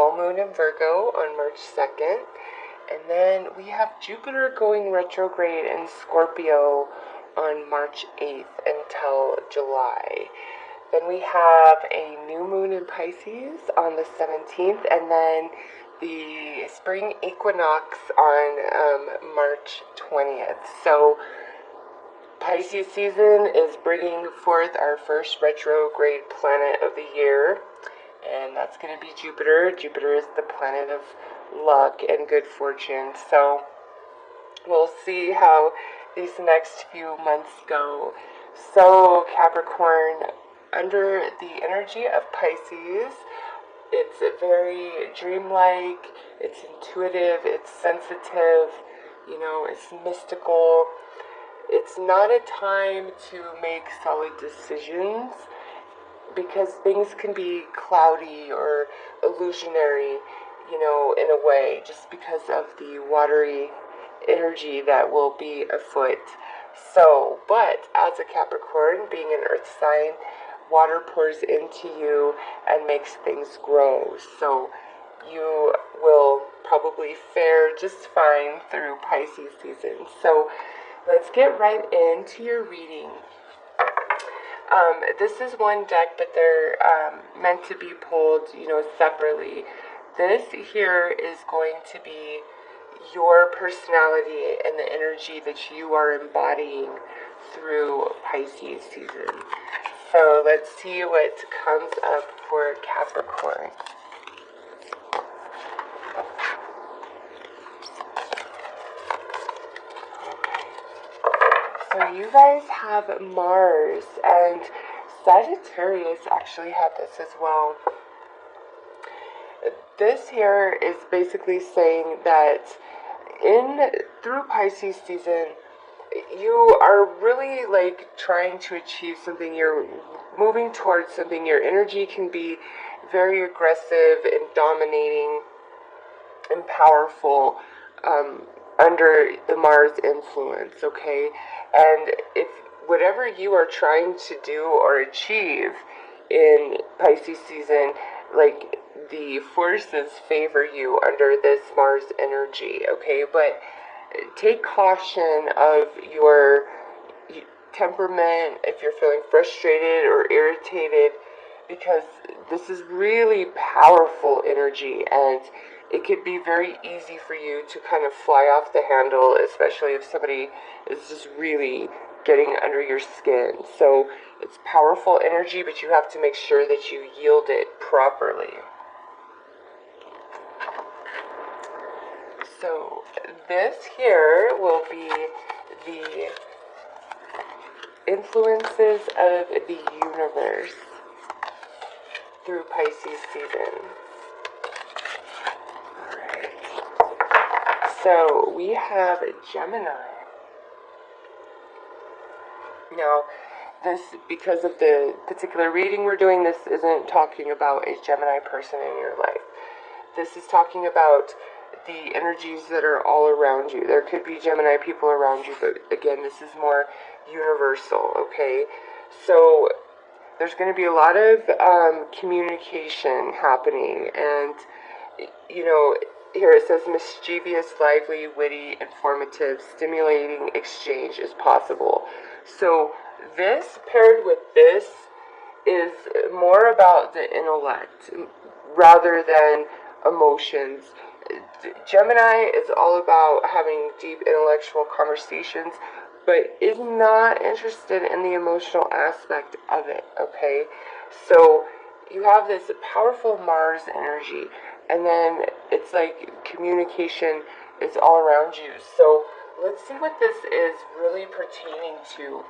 full moon in Virgo on March 2nd. And then we have Jupiter going retrograde in Scorpio on March 8th until July. Then we have a new moon in Pisces on the 17th, and then the spring equinox on March 20th. So Pisces season is bringing forth our first retrograde planet of the year, and that's going to be Jupiter. Jupiter is the planet of luck and good fortune. So we'll see how these next few months go. So Capricorn, under the energy of Pisces, it's very dreamlike, it's intuitive, it's sensitive, it's mystical. It's not a time to make solid decisions because things can be cloudy or illusionary, in a way, just because of the watery energy that will be afoot. So, but as a Capricorn, being an earth sign, water pours into you and makes things grow. So you will probably fare just fine through Pisces season. So let's get right into your reading. This is one deck, but they're meant to be pulled, separately. This here is going to be your personality and the energy that you are embodying through Pisces season. So let's see what comes up for Capricorn. So you guys have Mars, and Sagittarius actually have this as well. This here is basically saying that through Pisces season, you are really trying to achieve something. You're moving towards something. Your energy can be very aggressive and dominating and powerful under the Mars influence, okay? And if whatever you are trying to do or achieve in Pisces season, the forces favor you under this Mars energy, okay? But take caution of your temperament if you're feeling frustrated or irritated, because this is really powerful energy, and it could be very easy for you to kind of fly off the handle, especially if somebody is just really getting under your skin. So it's powerful energy, but you have to make sure that you yield it properly. So this here will be the influences of the universe through Pisces season. Alright. So we have Gemini. Now, because of the particular reading we're doing, this isn't talking about a Gemini person in your life. This is talking about the energies that are all around you. There could be Gemini people around you, but again, this is more universal, okay? So there's going to be a lot of communication happening, and here it says mischievous, lively, witty, informative, stimulating exchange is possible. So this paired with this is more about the intellect rather than emotions. Gemini is all about having deep intellectual conversations, but is not interested in the emotional aspect of it, okay? So you have this powerful Mars energy, and then it's communication is all around you. So let's see what this is really pertaining to,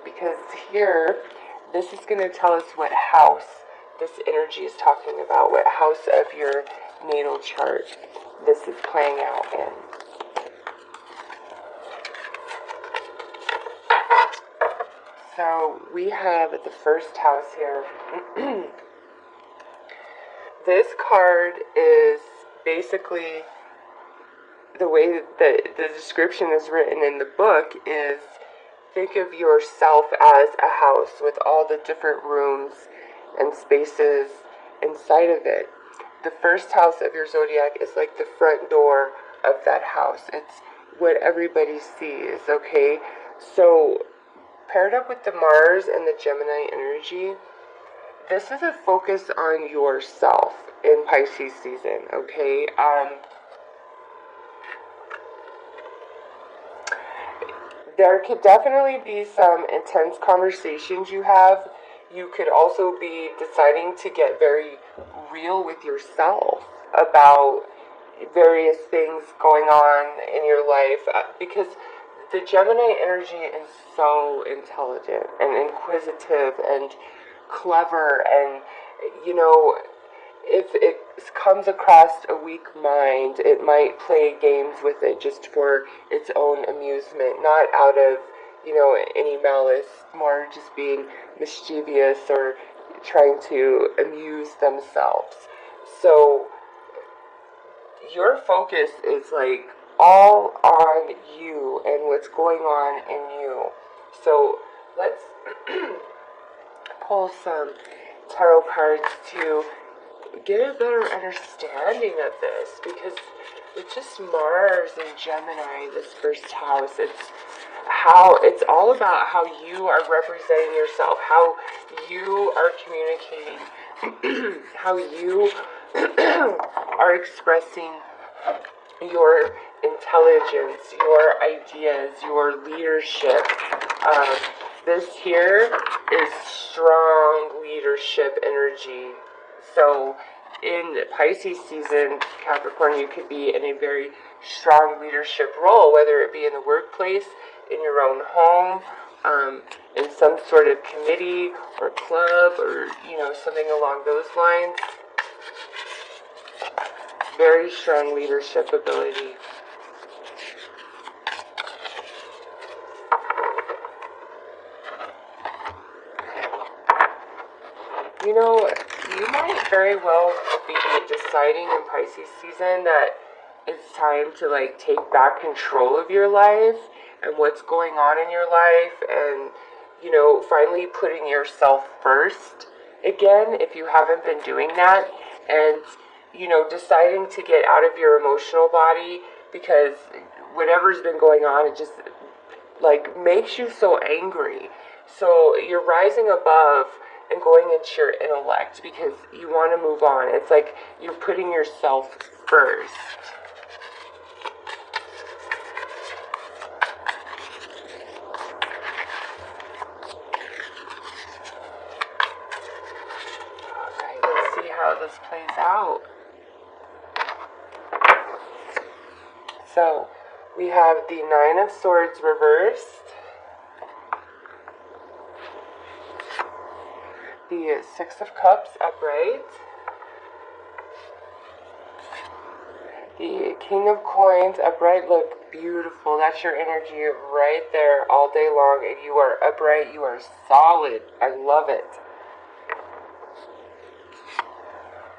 because here, this is going to tell us what house this energy is talking about, what house of your natal chart this is playing out in. So we have the first house here. This card is basically, the way that the description is written in the book is, think of yourself as a house with all the different rooms and spaces inside of it. the first house of your zodiac is like the front door of that house. It's what everybody sees, okay? So, paired up with the Mars and the Gemini energy, this is a focus on yourself in Pisces season, okay? There could definitely be some intense conversations you have. You could also be deciding to get very real with yourself about various things going on in your life, because the Gemini energy is so intelligent and inquisitive and clever, and if it comes across a weak mind, it might play games with it just for its own amusement, not out of any malice, more just being mischievous or trying to amuse themselves. So your focus is like all on you and what's going on in you. So let's pull some tarot cards to get a better understanding of this, because with just Mars and Gemini, this first house, it's all about how you are representing yourself, how you are communicating, how you are expressing your intelligence, your ideas, your leadership. This here is strong leadership energy. So in Pisces season, Capricorn, you could be in a very strong leadership role, whether it be in the workplace, in your own home, in some sort of committee or club, or something along those lines. Very strong leadership ability. You might very well be deciding in Pisces season that it's time to take back control of your life and what's going on in your life, and finally putting yourself first again, if you haven't been doing that, and deciding to get out of your emotional body, because whatever's been going on, it just makes you so angry. So you're rising above and going into your intellect because you want to move on. It's like you're putting yourself first. Okay, let's see how this plays out. So we have the Nine of Swords reversed, the Six of Cups upright, the King of Coins upright. Look, beautiful. That's your energy right there all day long, and you are upright, you are solid. I love it.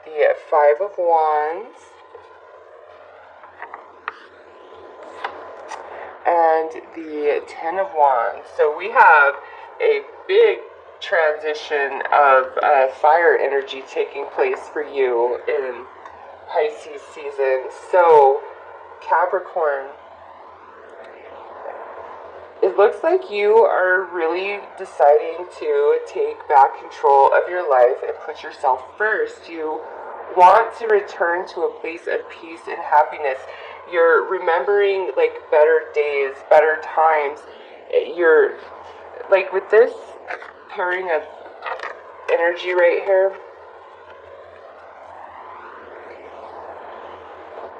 The Five of Wands, and the Ten of Wands. So we have a big transition of fire energy taking place for you in Pisces season. So Capricorn, it looks like you are really deciding to take back control of your life and put yourself first. You want to return to a place of peace and happiness. You're remembering better days, better times. You're with this pairing of energy right here,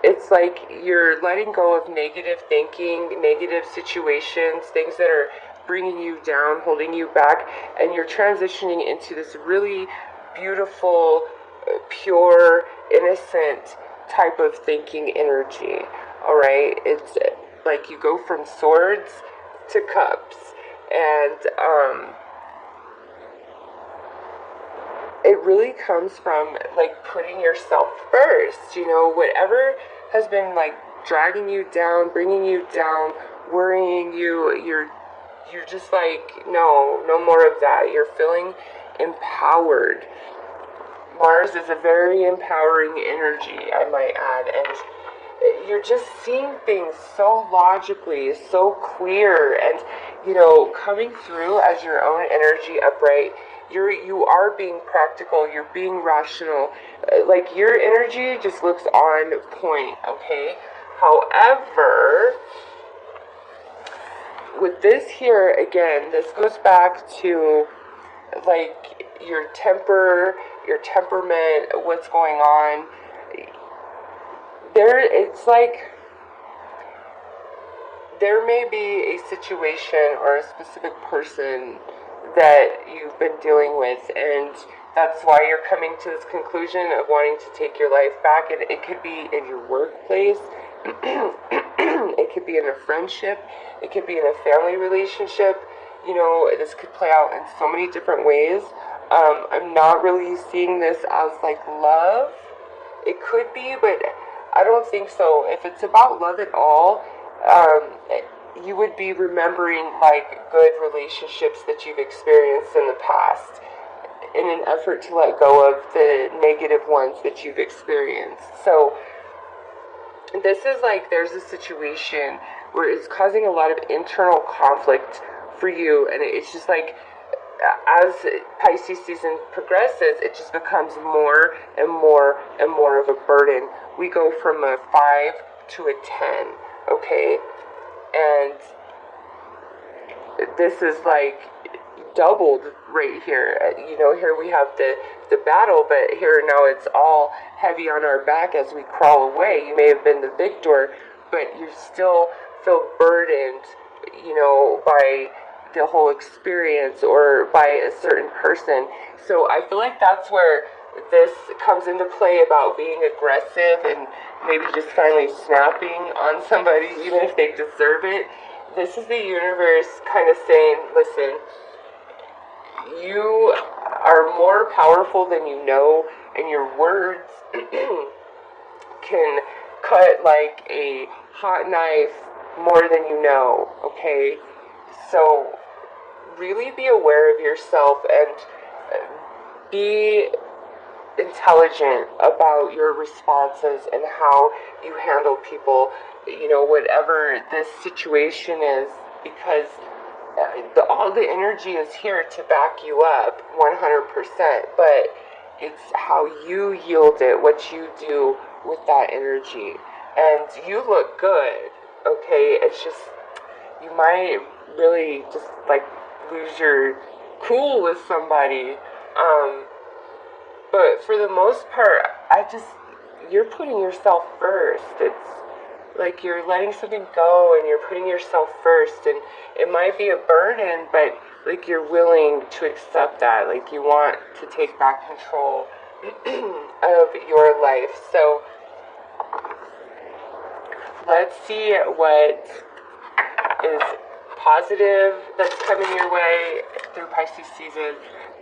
it's like you're letting go of negative thinking, negative situations, things that are bringing you down, holding you back, and you're transitioning into this really beautiful, pure, innocent type of thinking energy. All right, it's like you go from swords to cups, and it really comes from putting yourself first. Whatever has been dragging you down, bringing you down, worrying you, you're just no more of that. You're feeling empowered. Mars is a very empowering energy, I might add, and you're just seeing things so logically, so clear, and coming through as your own energy upright. You are being practical. You're being rational. Like your energy just looks on point. Okay. However, with this here again, this goes back to like your temper, your temperament, what's going on. It's like there may be a situation or a specific person that you've been dealing with, and that's why you're coming to this conclusion of wanting to take your life back. And it could be in your workplace, it could be in a friendship, it could be in a family relationship. This could play out in so many different ways. I'm not really seeing this as like love. It could be, but I don't think so. If it's about love at all, you would be remembering like good relationships that you've experienced in the past in an effort to let go of the negative ones that you've experienced. So this is like there's a situation where it's causing a lot of internal conflict for you, and it's just like as Pisces season progresses, it just becomes more and more and more of a burden. We go from a 5 to a 10, okay? And this is like doubled right here. Here we have the battle, but here now it's all heavy on our back as we crawl away. You may have been the victor, but you still feel burdened, by the whole experience or by a certain person. So I feel like that's where this comes into play about being aggressive and maybe just finally snapping on somebody, even if they deserve it. This is the universe kind of saying, listen, you are more powerful than you know, and your words can cut like a hot knife more than you know, okay? So really be aware of yourself and be intelligent about your responses and how you handle people, whatever this situation is, because all the energy is here to back you up 100%, but it's how you yield it, what you do with that energy. And you look good, okay? It's just, you might really just like lose your cool with somebody. But for the most part, you're putting yourself first. It's like you're letting something go and you're putting yourself first. And it might be a burden, but like you're willing to accept that. Like you want to take back control of your life. So let's see what is positive that's coming your way through Pisces season,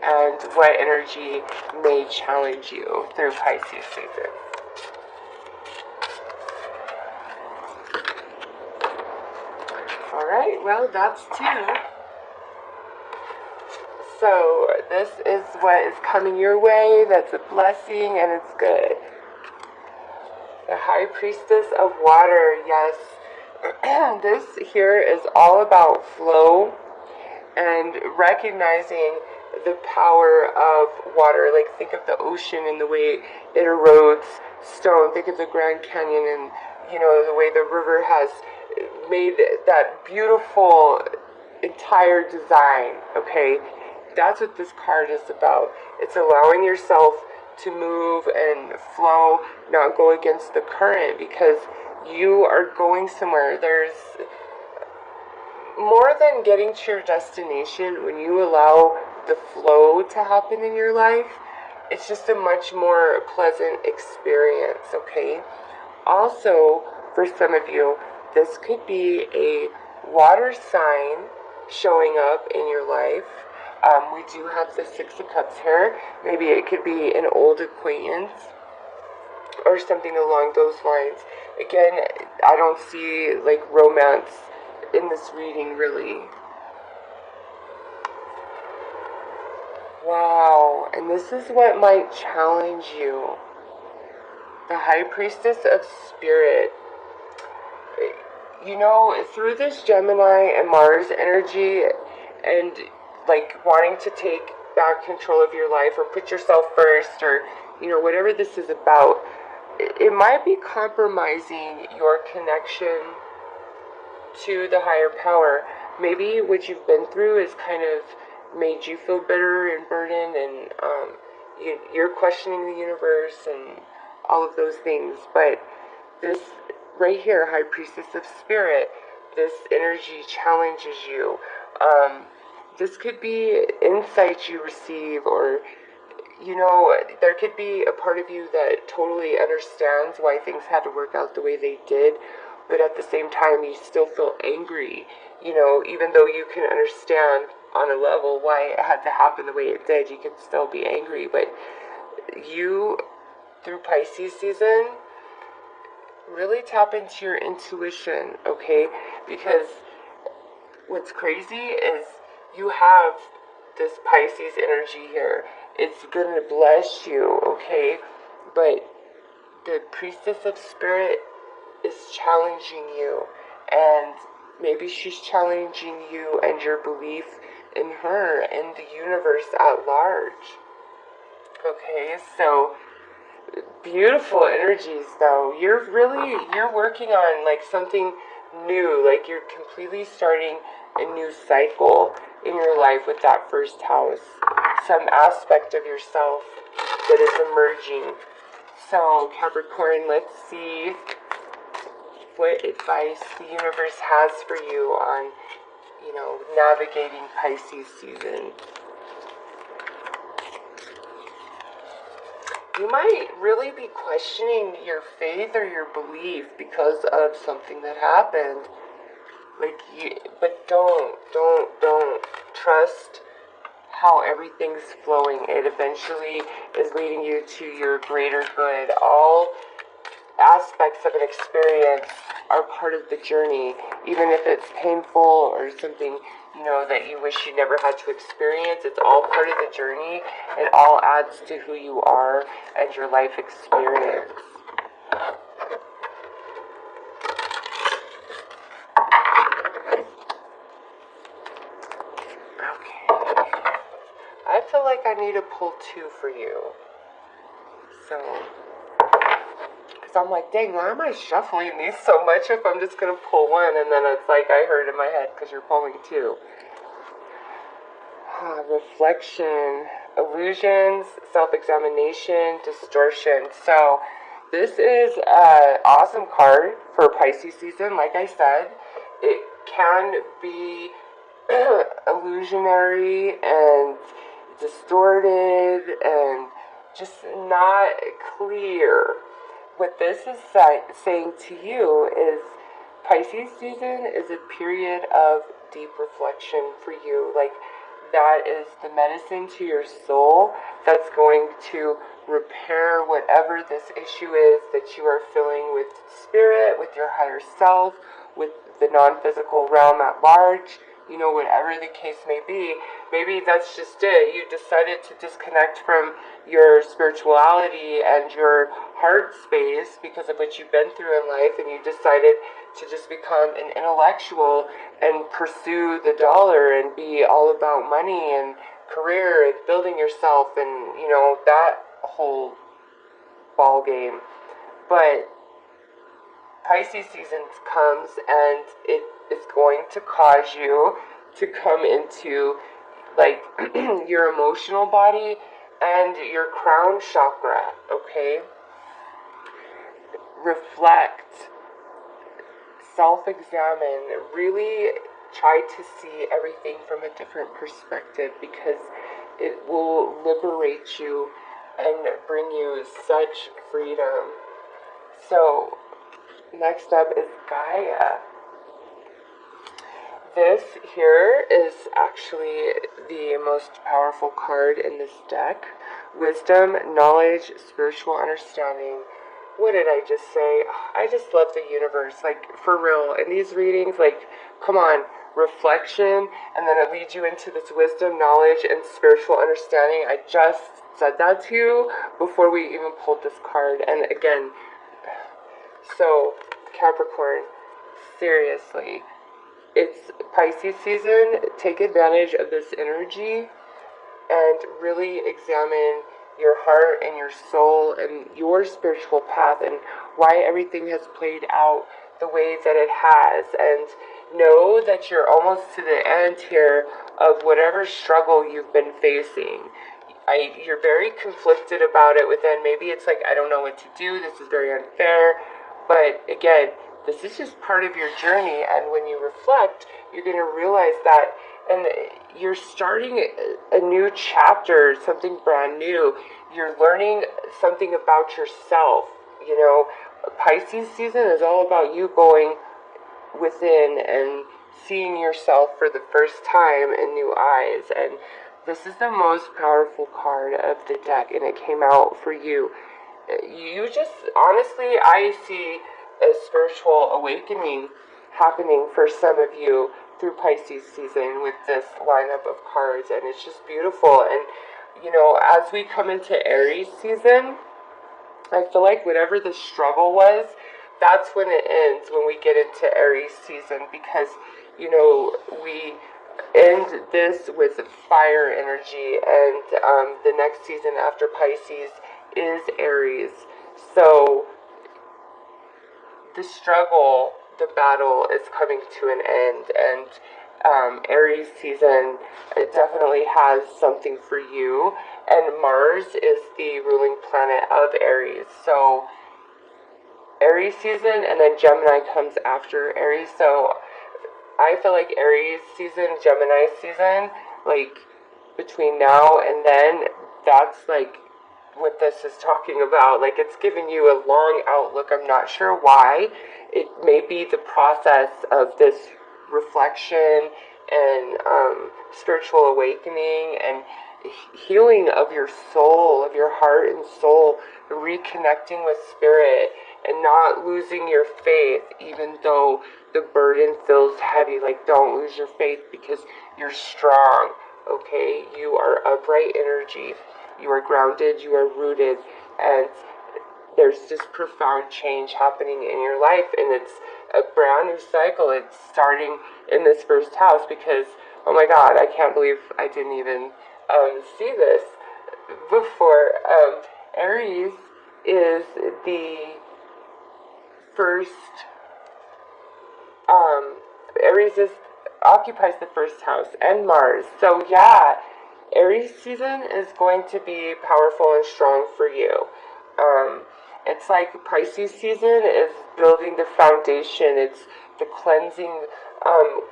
and what energy may challenge you through Pisces season. Alright, well, that's 2. So, this is what is coming your way. That's a blessing, and it's good. The High Priestess of Water, yes. This here is all about flow and recognizing the power of water. Like, think of the ocean and the way it erodes stone. Think of the Grand Canyon and, the way the river has made that beautiful entire design, okay? That's what this card is about. It's allowing yourself to move and flow, not go against the current, because you are going somewhere. There's more than getting to your destination. When you allow the flow to happen in your life, it's just a much more pleasant experience, okay? Also, for some of you, this could be a water sign showing up in your life. We do have the 6 of Cups here. Maybe it could be an old acquaintance or something along those lines. Again, I don't see like romance in this reading really. Wow, and this is what might challenge you. The High Priestess of Spirit. You know, through this Gemini and Mars energy and like wanting to take back control of your life or put yourself first or, you know, whatever this is about, it might be compromising your connection to the higher power. Maybe what you've been through has kind of made you feel bitter and burdened, and you're questioning the universe and all of those things. But this right here, High Priestess of Spirit, this energy challenges you. This could be insights you receive, or you know, there could be a part of you that totally understands why things had to work out the way they did, but at the same time you still feel angry, you know, even though you can understand on a level why it had to happen the way it did, you can still be angry. But you, through Pisces season, really tap into your intuition, okay? Because what's crazy is you have this Pisces energy here. It's gonna bless you, okay? But the Priestess of Spirit is challenging you, and maybe she's challenging you and your belief in her and the universe at large. Okay, so beautiful energies though. You're working on like something new, like you're completely starting a new cycle in your life with that first house. Some aspect of yourself that is emerging. So Capricorn, let's see what advice the universe has for you on, you know, navigating Pisces season. You might really be questioning your faith or your belief because of something that happened. But don't trust how everything's flowing. It eventually is leading you to your greater good. All aspects of an experience are part of the journey, even if it's painful or something, you know, that you wish you never had to experience. It's all part of the journey. It all adds to who you are and your life experience. I feel like I need to pull two for you. So, because I'm like, dang, why am I shuffling these so much if I'm just going to pull one? And then it's like I heard in my head because you're pulling two. Reflection, illusions, self-examination, distortion. So, this is an awesome card for Pisces season. Like I said, it can be illusionary and distorted and just not clear. What this is saying to you is Pisces season is a period of deep reflection for you. Like, that is the medicine to your soul that's going to repair whatever this issue is that you are feeling with spirit, with your higher self, with the non-physical realm at large. You know, whatever the case may be, maybe that's just it. You decided to disconnect from your spirituality and your heart space because of what you've been through in life, and you decided to just become an intellectual and pursue the dollar and be all about money and career and building yourself and, you know, that whole ball game. But Pisces season comes and it is going to cause you to come into like your emotional body and your crown chakra, okay? Reflect, self-examine, really try to see everything from a different perspective because it will liberate you and bring you such freedom. So, next up is Gaia. This here is actually the most powerful card in this deck. Wisdom, knowledge, spiritual understanding. What did I just say? I just love the universe, like, for real. In these readings, like, come on, reflection, and then it leads you into this wisdom, knowledge, and spiritual understanding. I just said that to you before we even pulled this card. And again, so Capricorn, seriously, it's Pisces season. Take advantage of this energy and really examine your heart and your soul and your spiritual path and why everything has played out the way that it has. And know that you're almost to the end here of whatever struggle you've been facing. You're very conflicted about it within. Maybe it's like, I don't know what to do. This is very unfair. But again, this is just part of your journey. And when you reflect, you're going to realize that. And you're starting a new chapter, something brand new. You're learning something about yourself. You know, Pisces season is all about you going within and seeing yourself for the first time in new eyes. And this is the most powerful card of the deck, and it came out for you. You just, honestly, I see a spiritual awakening happening for some of you through Pisces season with this lineup of cards, and it's just beautiful. And you know, as we come into Aries season, I feel like whatever the struggle was, that's when it ends, when we get into Aries season, because, you know, we end this with fire energy, and the next season after Pisces is Aries. So the struggle, the battle is coming to an end, and Aries season, it definitely has something for you. And Mars is the ruling planet of Aries. So Aries season, and then Gemini comes after Aries. So I feel like Aries season, Gemini season, like between now and then, that's like what this is talking about. Like, it's giving you a long outlook. I'm not sure why. It may be the process of this reflection and spiritual awakening and healing of your soul, of your heart and soul, reconnecting with spirit and not losing your faith even though the burden feels heavy. Like, don't lose your faith because you're strong, okay? You are upright energy. You are grounded, you are rooted, and there's this profound change happening in your life, and it's a brand new cycle. It's starting in this first house because, oh my God, I can't believe I didn't even see this before. Aries is the first, occupies the first house, and Mars. So yeah, Aries season is going to be powerful and strong for you. It's like Pisces season is building the foundation. It's the cleansing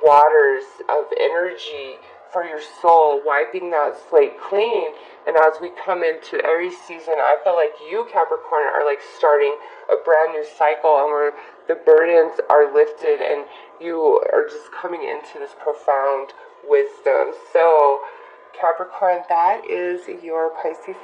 waters of energy for your soul, wiping that slate clean. And as we come into Aries season, I feel like you, Capricorn, are like starting a brand new cycle, and where the burdens are lifted and you are just coming into this profound wisdom. So Capricorn, that is your Pisces